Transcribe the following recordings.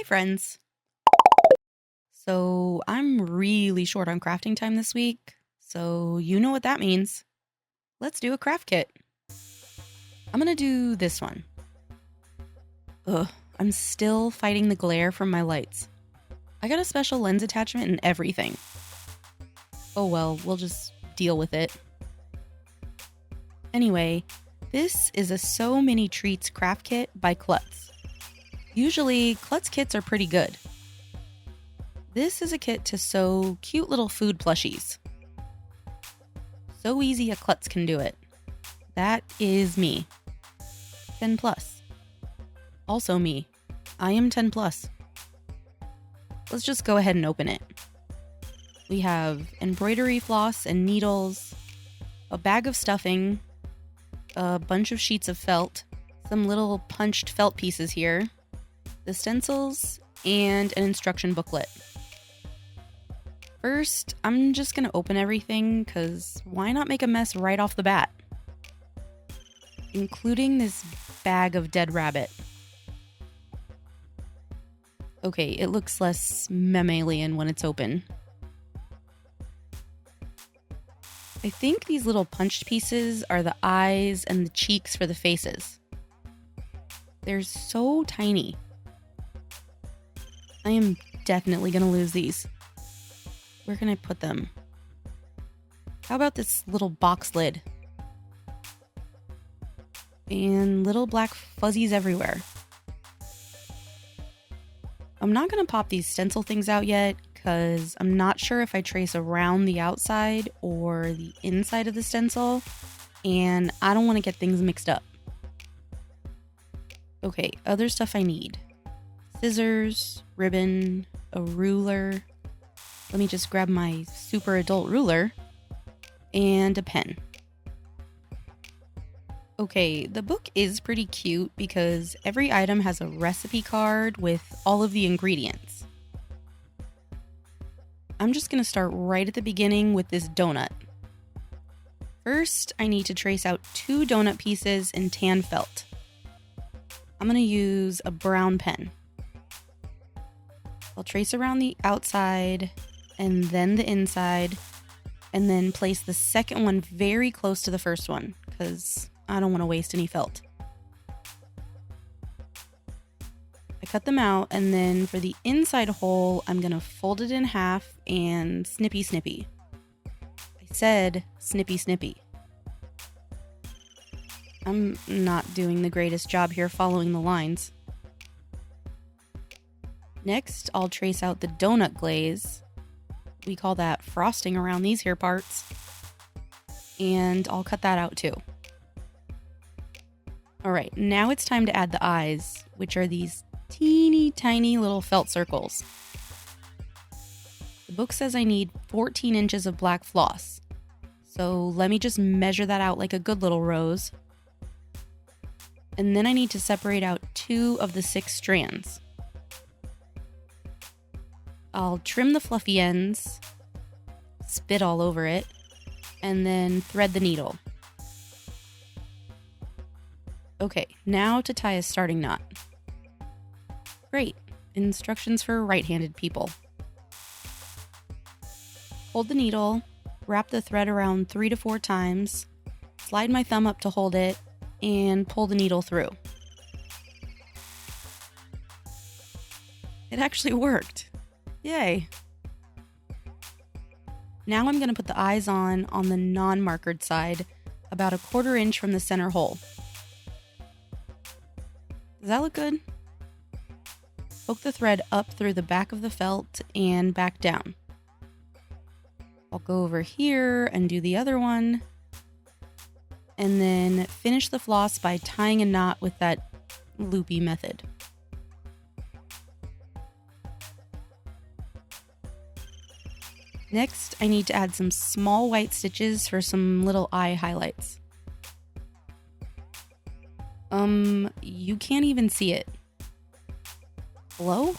friends. So I'm really short on crafting time this week, so you know what that means. Let's do a craft kit. I'm gonna do this one. Ugh, I'm still fighting the glare from my lights. I got a special lens attachment and everything. Oh well, we'll just deal with it. Anyway, this is a So Many Treats craft kit by Klutz. Usually, Klutz kits are pretty good. This is a kit to sew cute little food plushies. So easy a klutz can do it. That is me. 10 plus. Also me. I am 10 plus. Let's just go ahead and open it. We have embroidery floss and needles, a bag of stuffing, a bunch of sheets of felt, some little punched felt pieces here, the stencils, and an instruction booklet. First, I'm just going to open everything because why not make a mess right off the bat? Including this bag of dead rabbit. Okay, it looks less mammalian when it's open. I think these little punched pieces are the eyes and the cheeks for the faces. They're so tiny. I am definitely going to lose these. Where can I put them? How about this little box lid? And little black fuzzies everywhere. I'm not going to pop these stencil things out yet because I'm not sure if I trace around the outside or the inside of the stencil, and I don't want to get things mixed up. Okay, other stuff I need. Scissors, ribbon, a ruler. Let me just grab my super adult ruler and a pen. Okay, the book is pretty cute because every item has a recipe card with all of the ingredients. I'm just going to start right at the beginning with this donut. First, I need to trace out 2 donut pieces in tan felt. I'm going to use a brown pen. I'll trace around the outside and then the inside, and then place the second one very close to the first one because I don't want to waste any felt. I cut them out, and then for the inside hole, I'm going to fold it in half and snippy snippy. I said snippy snippy. I'm not doing the greatest job here following the lines. Next, I'll trace out the donut glaze. We call that frosting around these here parts. And I'll cut that out too. Alright, now it's time to add the eyes, which are these teeny tiny little felt circles. The book says I need 14 inches of black floss. So let me just measure that out like a good little rose. And then I need to separate out 2 of the 6 strands. I'll trim the fluffy ends, spit all over it, and then thread the needle. Okay, now to tie a starting knot. Great, instructions for right-handed people. Hold the needle, wrap the thread around 3 to 4 times, slide my thumb up to hold it, and pull the needle through. It actually worked. Yay. Now I'm going to put the eyes on the non-markered side, about a 1/4 inch from the center hole. Does that look good? Poke the thread up through the back of the felt and back down. I'll go over here and do the other one. And then finish the floss by tying a knot with that loopy method. Next, I need to add some small white stitches for some little eye highlights. You can't even see it. Hello?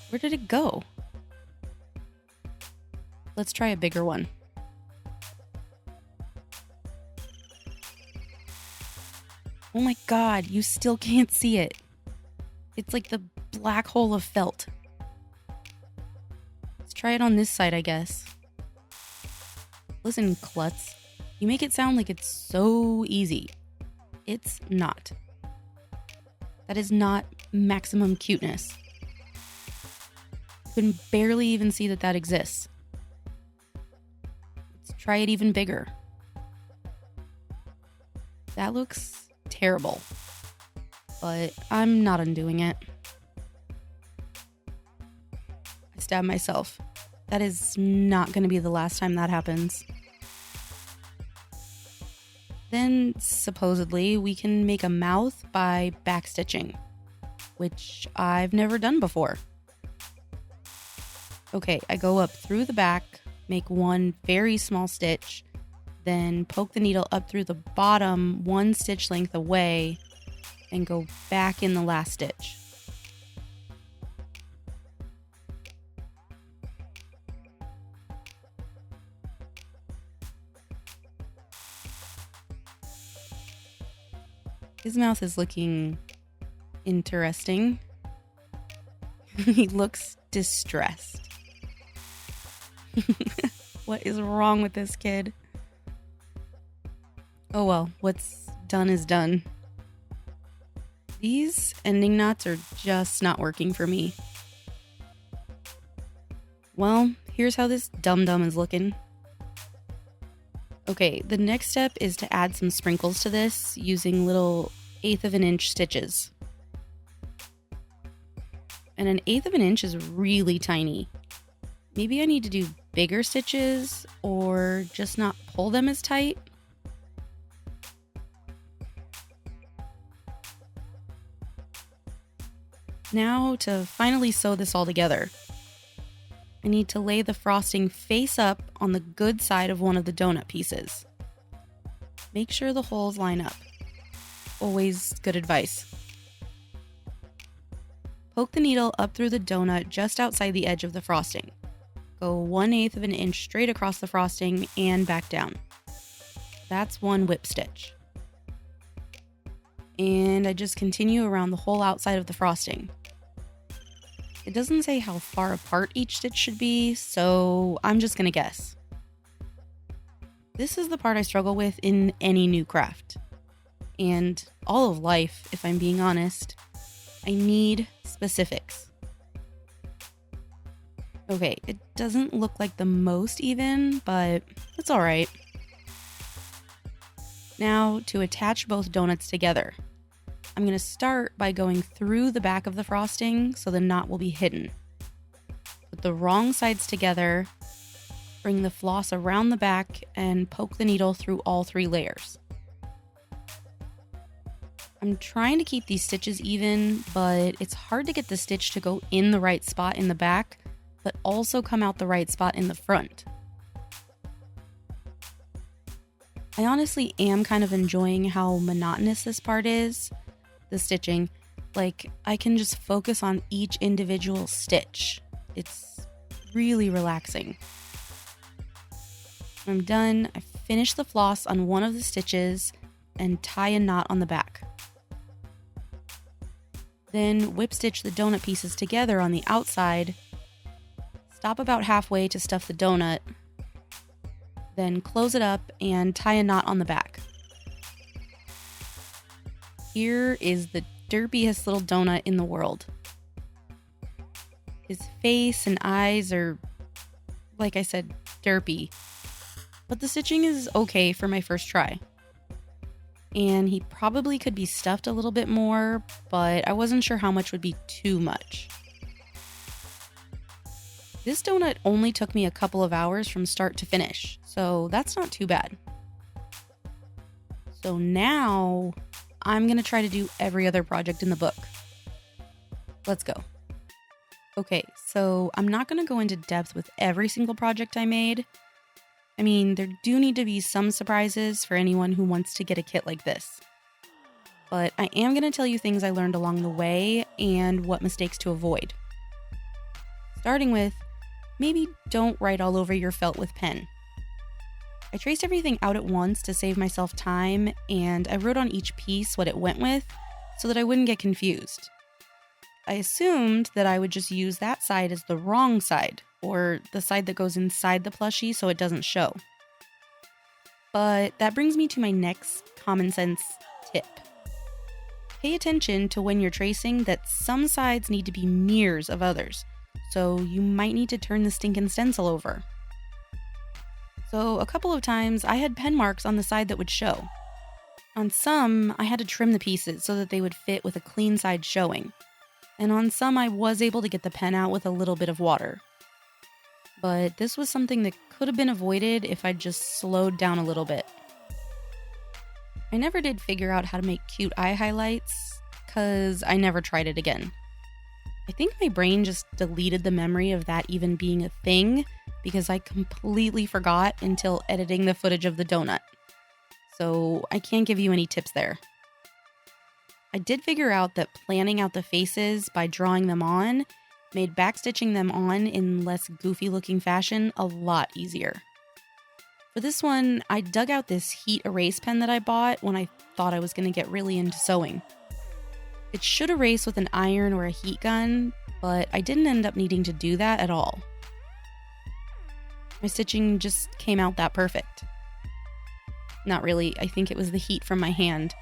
Where did it go? Let's try a bigger one. Oh my god, you still can't see it. It's like the black hole of felt. Let's try it on this side, I guess. Listen, klutz, you make it sound like it's so easy. It's not. That is not maximum cuteness. You can barely even see that exists. Let's try it even bigger. That looks terrible, but I'm not undoing it. I stabbed myself. That is not going to be the last time that happens. Then, supposedly, we can make a mouth by backstitching, which I've never done before. Okay, I go up through the back, make one very small stitch, then poke the needle up through the bottom 1 stitch length away, and go back in the last stitch. His mouth is looking interesting. He looks distressed. What is wrong with this kid? Oh well, what's done is done. These ending knots are just not working for me. Well, here's how this dum-dum is looking. Okay, the next step is to add some sprinkles to this using little 1/8 of an inch stitches. And an 1/8 of an inch is really tiny. Maybe I need to do bigger stitches or just not pull them as tight. Now to finally sew this all together, I need to lay the frosting face up on the good side of one of the donut pieces. Make sure the holes line up. Always good advice. Poke the needle up through the donut just outside the edge of the frosting. Go 1/8 of an inch straight across the frosting and back down. That's one whip stitch. And I just continue around the whole outside of the frosting. It doesn't say how far apart each stitch should be, so I'm just gonna guess. This is the part I struggle with in any new craft. And all of life, if I'm being honest. I need specifics. Okay, it doesn't look like the most even, but it's alright. Now, to attach both donuts together. I'm going to start by going through the back of the frosting so the knot will be hidden. Put the wrong sides together, bring the floss around the back, and poke the needle through all 3 layers. I'm trying to keep these stitches even, but it's hard to get the stitch to go in the right spot in the back, but also come out the right spot in the front. I honestly am kind of enjoying how monotonous this part is. The stitching, like I can just focus on each individual stitch. It's really relaxing. When I'm done, I finish the floss on one of the stitches and tie a knot on the back. Then whip stitch the donut pieces together on the outside, stop about halfway to stuff the donut, then close it up and tie a knot on the back. Here is the derpiest little donut in the world. His face and eyes are, like I said, derpy. But the stitching is okay for my first try. And he probably could be stuffed a little bit more, but I wasn't sure how much would be too much. This donut only took me a couple of hours from start to finish, so that's not too bad. So now I'm going to try to do every other project in the book. Let's go. Okay, so I'm not going to go into depth with every single project I made. I mean, there do need to be some surprises for anyone who wants to get a kit like this. But I am going to tell you things I learned along the way and what mistakes to avoid. Starting with, maybe don't write all over your felt with pen. I traced everything out at once to save myself time, and I wrote on each piece what it went with so that I wouldn't get confused. I assumed that I would just use that side as the wrong side, or the side that goes inside the plushie so it doesn't show. But that brings me to my next common sense tip. Pay attention to when you're tracing that some sides need to be mirrors of others, so you might need to turn the stinking stencil over. So a couple of times I had pen marks on the side that would show. On some, I had to trim the pieces so that they would fit with a clean side showing. And on some, I was able to get the pen out with a little bit of water. But this was something that could have been avoided if I'd just slowed down a little bit. I never did figure out how to make cute eye highlights, because I never tried it again. I think my brain just deleted the memory of that even being a thing, because I completely forgot until editing the footage of the donut. So I can't give you any tips there. I did figure out that planning out the faces by drawing them on made backstitching them on in less goofy looking fashion a lot easier. For this one, I dug out this heat erase pen that I bought when I thought I was going to get really into sewing. It should erase with an iron or a heat gun, but I didn't end up needing to do that at all. My stitching just came out that perfect. Not really, I think it was the heat from my hand.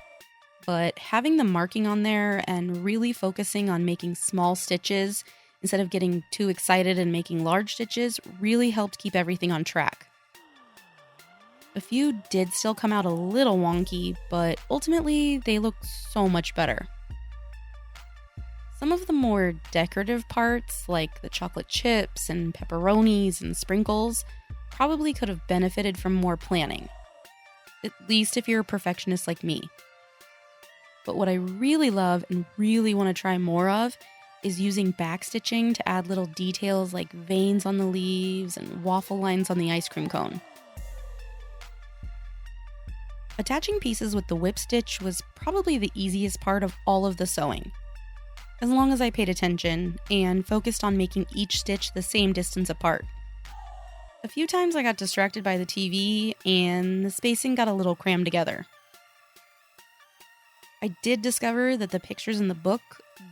But having the marking on there and really focusing on making small stitches instead of getting too excited and making large stitches really helped keep everything on track. A few did still come out a little wonky, but ultimately they looked so much better. Some of the more decorative parts, like the chocolate chips and pepperonis and sprinkles, probably could have benefited from more planning. At least if you're a perfectionist like me. But what I really love and really want to try more of is using backstitching to add little details like veins on the leaves and waffle lines on the ice cream cone. Attaching pieces with the whip stitch was probably the easiest part of all of the sewing, as long as I paid attention and focused on making each stitch the same distance apart. A few times I got distracted by the TV and the spacing got a little crammed together. I did discover that the pictures in the book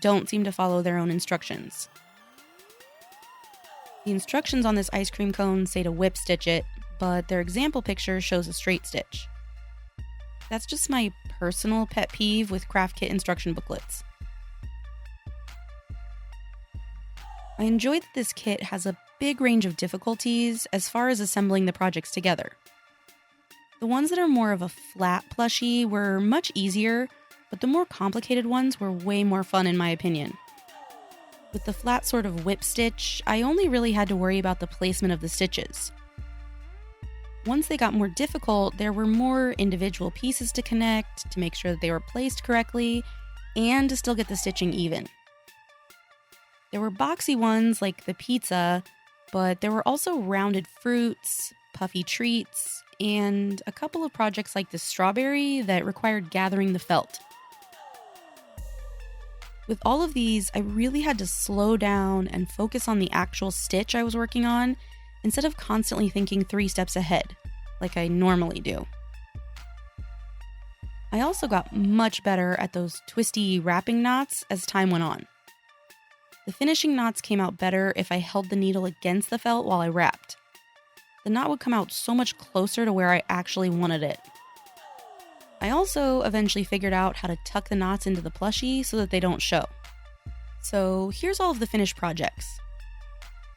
don't seem to follow their own instructions. The instructions on this ice cream cone say to whip stitch it, but their example picture shows a straight stitch. That's just my personal pet peeve with craft kit instruction booklets. I enjoy that this kit has a big range of difficulties as far as assembling the projects together. The ones that are more of a flat plushie were much easier, but the more complicated ones were way more fun in my opinion. With the flat sort of whip stitch, I only really had to worry about the placement of the stitches. Once they got more difficult, there were more individual pieces to connect, to make sure that they were placed correctly, and to still get the stitching even. There were boxy ones like the pizza, but there were also rounded fruits, puffy treats, and a couple of projects like the strawberry that required gathering the felt. With all of these, I really had to slow down and focus on the actual stitch I was working on instead of constantly thinking 3 steps ahead, like I normally do. I also got much better at those twisty wrapping knots as time went on. The finishing knots came out better if I held the needle against the felt while I wrapped. The knot would come out so much closer to where I actually wanted it. I also eventually figured out how to tuck the knots into the plushie so that they don't show. So here's all of the finished projects.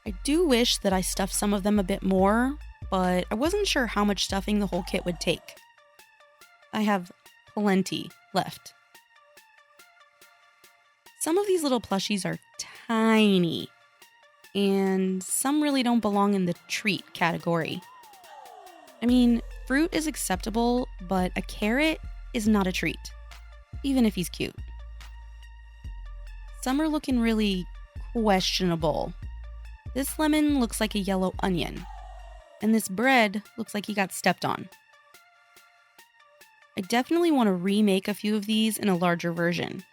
I do wish that I stuffed some of them a bit more, but I wasn't sure how much stuffing the whole kit would take. I have plenty left. Some of these little plushies are tiny, and some really don't belong in the treat category. I mean, fruit is acceptable, but a carrot is not a treat, even if he's cute. Some are looking really questionable. This lemon looks like a yellow onion, and this bread looks like he got stepped on. I definitely want to remake a few of these in a larger version.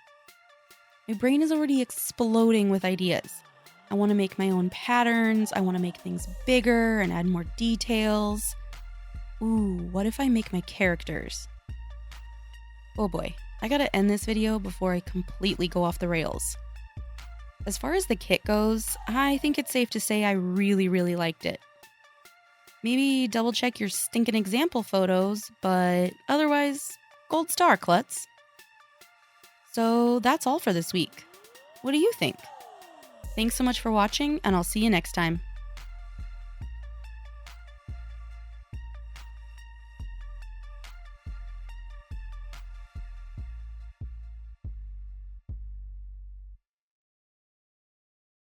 My brain is already exploding with ideas. I want to make my own patterns, I want to make things bigger and add more details. Ooh, what if I make my characters? Oh boy, I gotta end this video before I completely go off the rails. As far as the kit goes, I think it's safe to say I really, really liked it. Maybe double check your stinking example photos, but otherwise, gold star, Klutz. So that's all for this week. What do you think? Thanks so much for watching, and I'll see you next time.